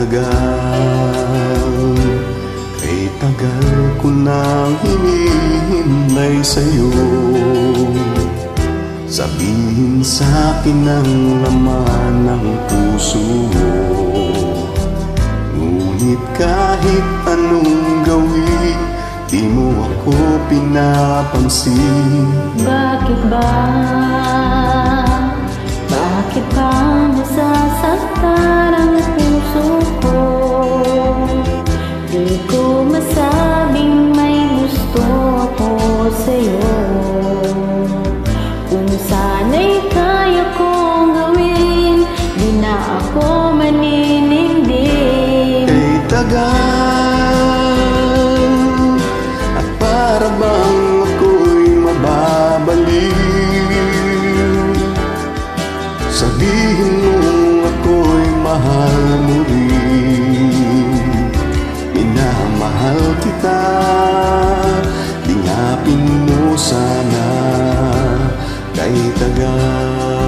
tagal, kay tagal ko nang hinihintay sa'yo. Sabihin sa'kin ang laman ng puso mo, ngunit kahit anong gawin, di mo ako pinapansin. Bakit ba? Bakit ba nasasaktan ang puso ko? Di ko masabing may gusto ako sa'yo. Kung sana'y kaya kong gawin, di na ako maninindig. Kay tagal, at para bang ako'y mababaliw. Sabihin mo ako'y mahal mo rin. Minamahal kita, lingapin mo sana kay tagal.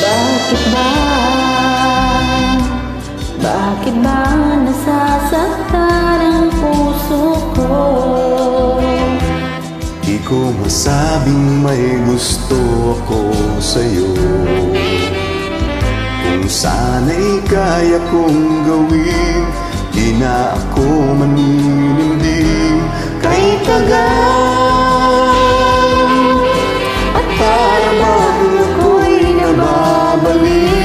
Bakit ba? Bakit ba nasasaktan ang puso ko? Di ko masabing may gusto ako sa'yo. Kung sana'y kaya kong gawin, di na ako maninindig. Kay tagal, at para bang ako'y nababaliw.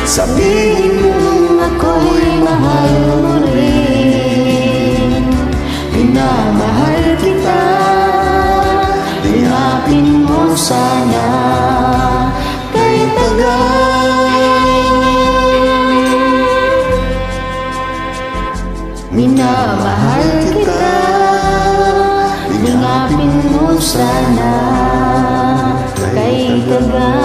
Sabihin mo ako'y mahal mo rin. Minamahal kita, lingapin mo sana kay tagal. Minamahal kita, lingapin mo sana kay tagal.